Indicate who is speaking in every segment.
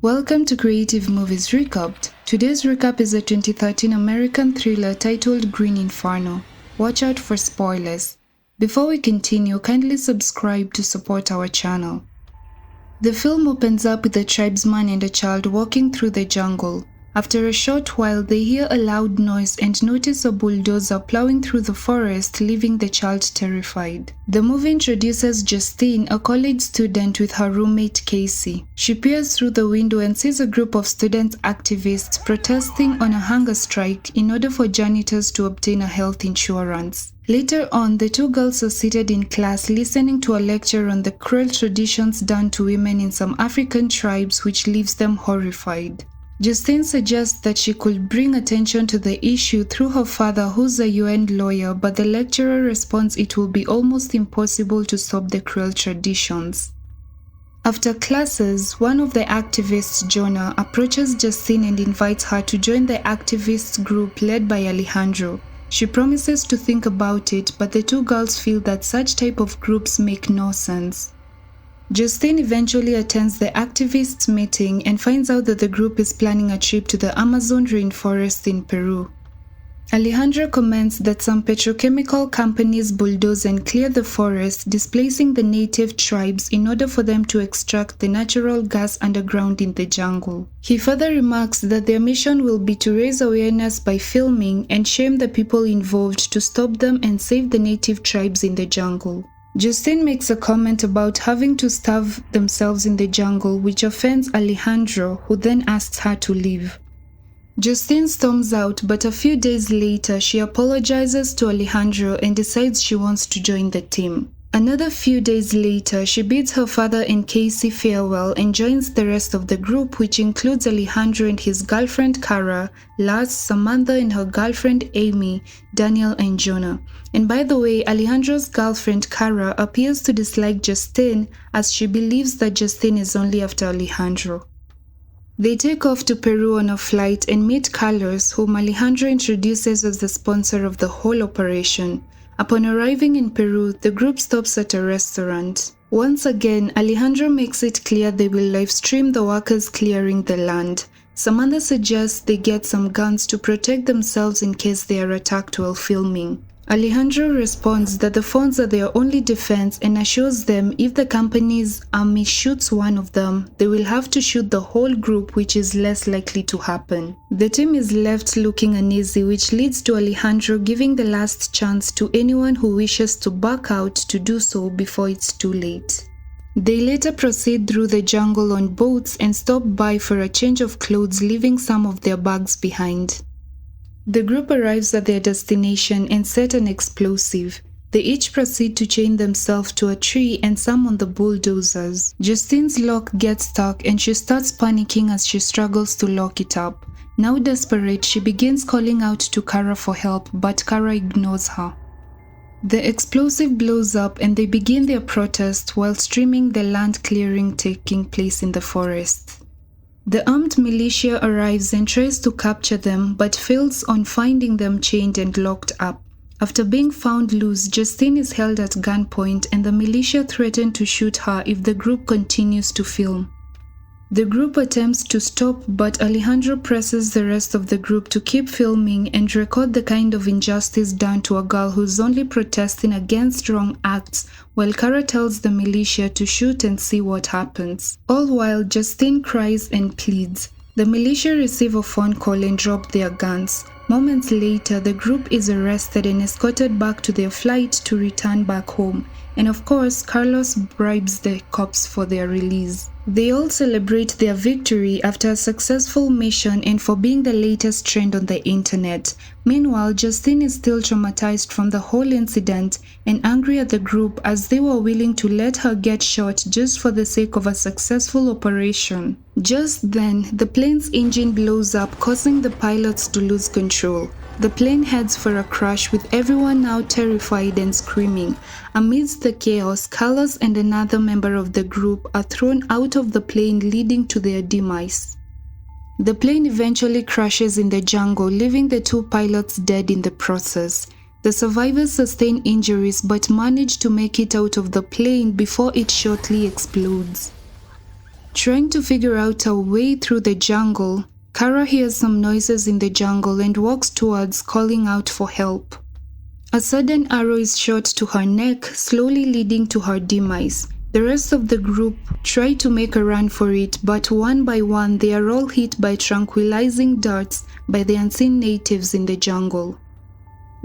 Speaker 1: Welcome to Creative Movies Recapped. Today's recap is a 2013 American thriller titled Green Inferno. Watch out for spoilers. Before we continue, kindly subscribe to support our channel. The film opens up with a tribesman and a child walking through the jungle. After a short while, they hear a loud noise and notice a bulldozer plowing through the forest, leaving the child terrified. The movie introduces Justine, a college student, with her roommate Casey. She peers through the window and sees a group of student activists protesting on a hunger strike in order for janitors to obtain a health insurance. Later on, the two girls are seated in class listening to a lecture on the cruel traditions done to women in some African tribes, which leaves them horrified. Justine suggests that she could bring attention to the issue through her father, who's a UN lawyer, but the lecturer responds it will be almost impossible to stop the cruel traditions. After classes, one of the activists, Jonah, approaches Justine and invites her to join the activists group led by Alejandro. She promises to think about it, but the two girls feel that such type of groups make no sense. Justine eventually attends the activists' meeting and finds out that the group is planning a trip to the Amazon rainforest in Peru. Alejandro comments that some petrochemical companies bulldoze and clear the forest, displacing the native tribes in order for them to extract the natural gas underground in the jungle. He further remarks that their mission will be to raise awareness by filming and shame the people involved to stop them and save the native tribes in the jungle. Justine makes a comment about having to starve themselves in the jungle, which offends Alejandro, who then asks her to leave. Justine storms out, but a few days later she apologizes to Alejandro and decides she wants to join the team. Another few days later, she bids her father and Casey farewell and joins the rest of the group, which includes Alejandro and his girlfriend Cara, Lars, Samantha and her girlfriend Amy, Daniel and Jonah. And by the way, Alejandro's girlfriend Cara appears to dislike Justine as she believes that Justine is only after Alejandro. They take off to Peru on a flight and meet Carlos, whom Alejandro introduces as the sponsor of the whole operation. Upon arriving in Peru, the group stops at a restaurant. Once again, Alejandro makes it clear they will live stream the workers clearing the land. Samantha suggests they get some guns to protect themselves in case they are attacked while filming. Alejandro responds that the phones are their only defense and assures them if the company's army shoots one of them, they will have to shoot the whole group, which is less likely to happen. The team is left looking uneasy, which leads to Alejandro giving the last chance to anyone who wishes to back out to do so before it's too late. They later proceed through the jungle on boats and stop by for a change of clothes, leaving some of their bags behind. The group arrives at their destination and set an explosive. They each proceed to chain themselves to a tree and some on the bulldozers. Justine's lock gets stuck and she starts panicking as she struggles to lock it up. Now desperate, she begins calling out to Cara for help, but Cara ignores her. The explosive blows up and they begin their protest while streaming the land clearing taking place in the forest. The armed militia arrives and tries to capture them, but fails on finding them chained and locked up. After being found loose, Justine is held at gunpoint and the militia threaten to shoot her if the group continues to film. The group attempts to stop, but Alejandro presses the rest of the group to keep filming and record the kind of injustice done to a girl who's only protesting against wrong acts, while Cara tells the militia to shoot and see what happens. All while, Justine cries and pleads. The militia receive a phone call and drop their guns. Moments later, the group is arrested and escorted back to their flight to return back home. And of course, Carlos bribes the cops for their release. They all celebrate their victory after a successful mission and for being the latest trend on the internet. Meanwhile, Justine is still traumatized from the whole incident and angry at the group as they were willing to let her get shot just for the sake of a successful operation. Just then, the plane's engine blows up, causing the pilots to lose control. The plane heads for a crash with everyone now terrified and screaming. Amidst the chaos, Carlos and another member of the group are thrown out of the plane, leading to their demise. The plane eventually crashes in the jungle, leaving the two pilots dead in the process. The survivors sustain injuries but manage to make it out of the plane before it shortly explodes. Trying to figure out a way through the jungle, Kara hears some noises in the jungle and walks towards, calling out for help. A sudden arrow is shot to her neck, slowly leading to her demise. The rest of the group try to make a run for it, but one by one they are all hit by tranquilizing darts by the unseen natives in the jungle.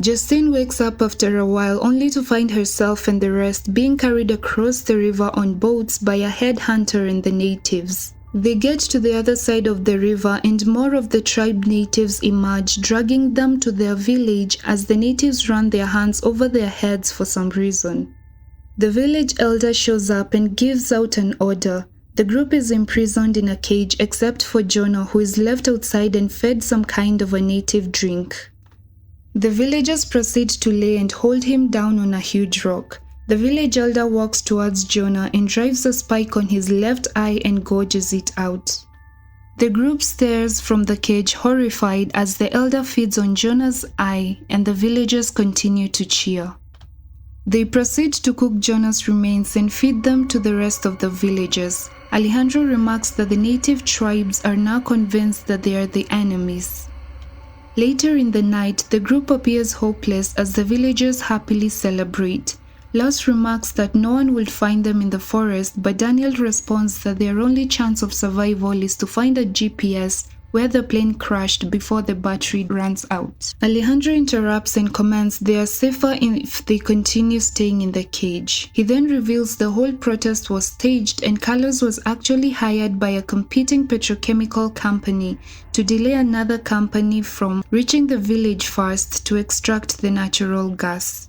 Speaker 1: Justine wakes up after a while only to find herself and the rest being carried across the river on boats by a headhunter and the natives. They get to the other side of the river and more of the tribe natives emerge, dragging them to their village as the natives run their hands over their heads for some reason. The village elder shows up and gives out an order. The group is imprisoned in a cage except for Jonah, who is left outside and fed some kind of a native drink. The villagers proceed to lay and hold him down on a huge rock. The village elder walks towards Jonah and drives a spike on his left eye and gouges it out. The group stares from the cage horrified as the elder feeds on Jonah's eye and the villagers continue to cheer. They proceed to cook Jonah's remains and feed them to the rest of the villagers. Alejandro remarks that the native tribes are now convinced that they are the enemies. Later in the night, the group appears hopeless as the villagers happily celebrate. Los remarks that no one will find them in the forest, but Daniel responds that their only chance of survival is to find a GPS where the plane crashed before the battery runs out. Alejandro interrupts and comments they are safer if they continue staying in the cage. He then reveals the whole protest was staged and Carlos was actually hired by a competing petrochemical company to delay another company from reaching the village first to extract the natural gas.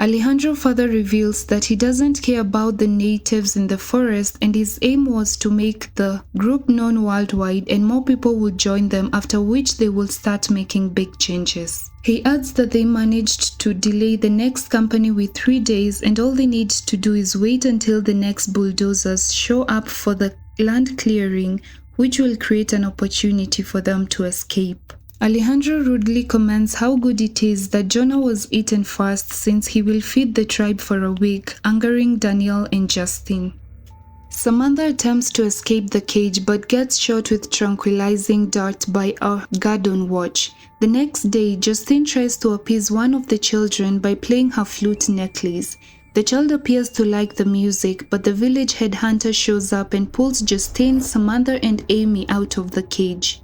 Speaker 1: Alejandro further reveals that he doesn't care about the natives in the forest and his aim was to make the group known worldwide and more people will join them, after which they will start making big changes. He adds that they managed to delay the next company with 3 days and all they need to do is wait until the next bulldozers show up for the land clearing, which will create an opportunity for them to escape. Alejandro rudely comments how good it is that Jonah was eaten first since he will feed the tribe for a week, angering Daniel and Justine. Samantha attempts to escape the cage but gets shot with tranquilizing darts by a guard on watch. The next day, Justine tries to appease one of the children by playing her flute necklace. The child appears to like the music, but the village headhunter shows up and pulls Justine, Samantha and Amy out of the cage.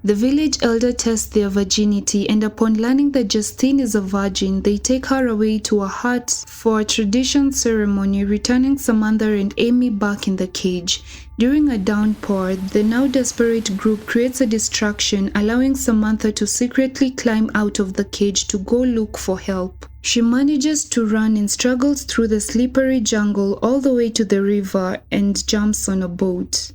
Speaker 1: The village elder tests their virginity and upon learning that Justine is a virgin, they take her away to a hut for a tradition ceremony, returning Samantha and Amy back in the cage. During a downpour, the now desperate group creates a distraction, allowing Samantha to secretly climb out of the cage to go look for help. She manages to run and struggles through the slippery jungle all the way to the river and jumps on a boat.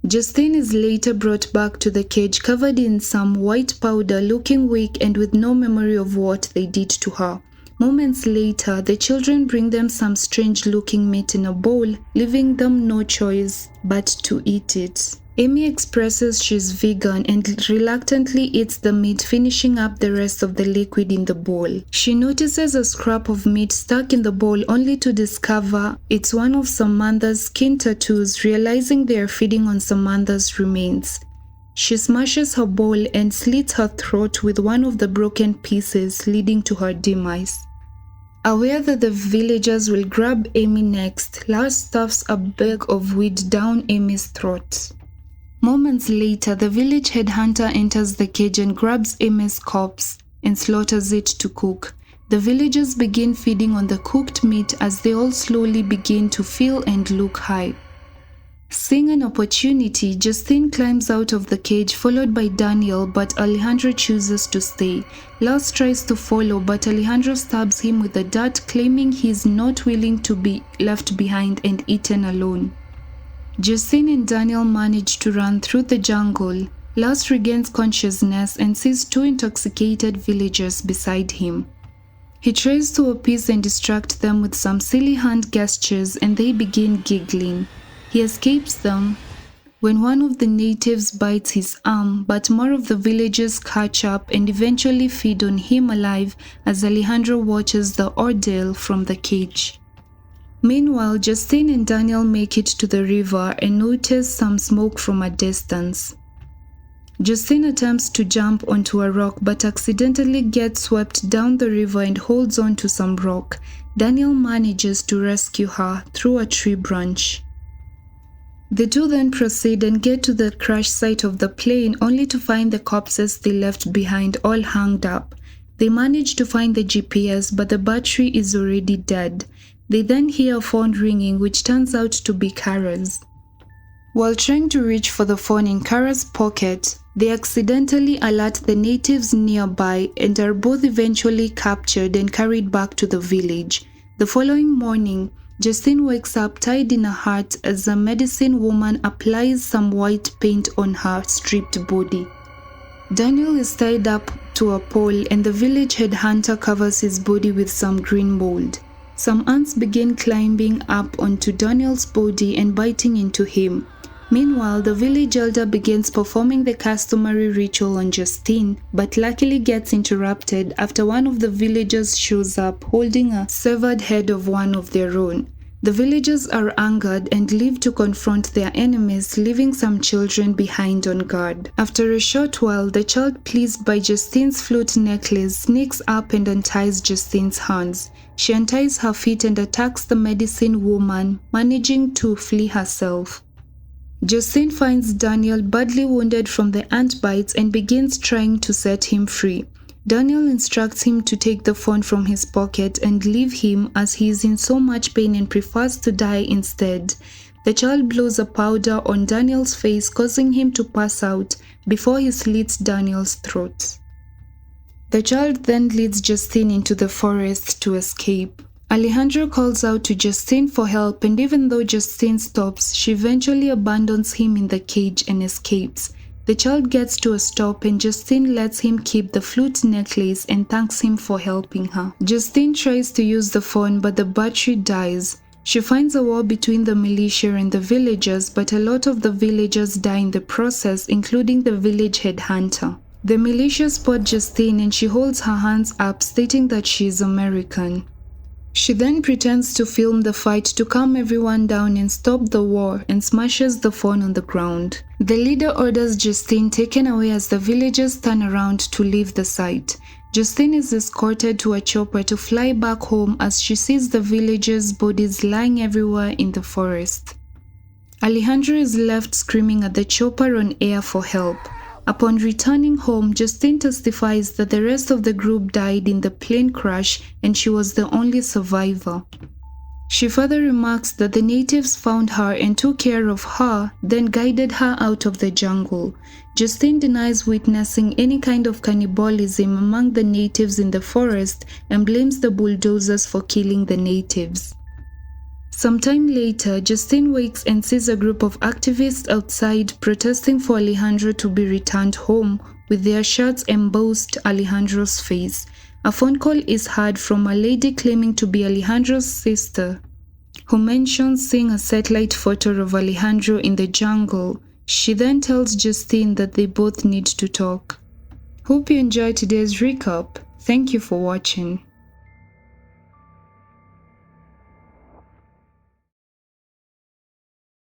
Speaker 1: Justine is later brought back to the cage covered in some white powder, looking weak and with no memory of what they did to her. Moments later, the children bring them some strange-looking meat in a bowl, leaving them no choice but to eat it. Amy expresses she's vegan and reluctantly eats the meat, finishing up the rest of the liquid in the bowl. She notices a scrap of meat stuck in the bowl only to discover it's one of Samantha's skin tattoos, realizing they are feeding on Samantha's remains. She smashes her bowl and slits her throat with one of the broken pieces, leading to her demise. Aware that the villagers will grab Amy next, Lars stuffs a bag of weed down Amy's throat. Moments later, the village headhunter enters the cage and grabs Amy's corpse and slaughters it to cook. The villagers begin feeding on the cooked meat as they all slowly begin to feel and look high. Seeing an opportunity, Justine climbs out of the cage followed by Daniel, but Alejandro chooses to stay. Lars tries to follow, but Alejandro stabs him with a dart, claiming he's not willing to be left behind and eaten alone. Justine and Daniel manage to run through the jungle. Lars regains consciousness and sees 2 intoxicated villagers beside him. He tries to appease and distract them with some silly hand gestures and they begin giggling. He escapes them when one of the natives bites his arm, but more of the villagers catch up and eventually feed on him alive as Alejandro watches the ordeal from the cage. Meanwhile, Justine and Daniel make it to the river and notice some smoke from a distance. Justine attempts to jump onto a rock but accidentally gets swept down the river and holds on to some rock. Daniel manages to rescue her through a tree branch. The two then proceed and get to the crash site of the plane only to find the corpses they left behind all hanged up. They manage to find the GPS but the battery is already dead. They then hear a phone ringing which turns out to be Kara's. While trying to reach for the phone in Kara's pocket, they accidentally alert the natives nearby and are both eventually captured and carried back to the village. The following morning, Justine wakes up tied in a hat as a medicine woman applies some white paint on her stripped body. Daniel is tied up to a pole and the village headhunter covers his body with some green mold. Some ants begin climbing up onto Daniel's body and biting into him. Meanwhile, the village elder begins performing the customary ritual on Justine, but luckily gets interrupted after one of the villagers shows up holding a severed head of one of their own. The villagers are angered and leave to confront their enemies, leaving some children behind on guard. After a short while, the child, pleased by Justine's flute necklace, sneaks up and unties Justine's hands. She unties her feet and attacks the medicine woman, managing to flee herself. Justine finds Daniel badly wounded from the ant bites and begins trying to set him free. Daniel instructs him to take the phone from his pocket and leave him as he is in so much pain and prefers to die instead. The child blows a powder on Daniel's face, causing him to pass out before he slits Daniel's throat. The child then leads Justine into the forest to escape. Alejandro calls out to Justine for help, and even though Justine stops, she eventually abandons him in the cage and escapes. The child gets to a stop and Justine lets him keep the flute necklace and thanks him for helping her. Justine tries to use the phone but the battery dies. She finds a war between the militia and the villagers, but a lot of the villagers die in the process, including the village headhunter. The militia spot Justine and she holds her hands up, stating that she is American. She then pretends to film the fight to calm everyone down and stop the war and smashes the phone on the ground. The leader orders Justine taken away as the villagers turn around to leave the site. Justine is escorted to a chopper to fly back home as she sees the villagers' bodies lying everywhere in the forest. Alejandro is left screaming at the chopper on air for help. Upon returning home, Justine testifies that the rest of the group died in the plane crash and she was the only survivor. She further remarks that the natives found her and took care of her, then guided her out of the jungle. Justine denies witnessing any kind of cannibalism among the natives in the forest and blames the bulldozers for killing the natives. Sometime later, Justine wakes and sees a group of activists outside protesting for Alejandro to be returned home, with their shirts embossed Alejandro's face. A phone call is heard from a lady claiming to be Alejandro's sister, who mentions seeing a satellite photo of Alejandro in the jungle. She then tells Justine that they both need to talk. Hope you enjoyed today's recap. Thank you for watching.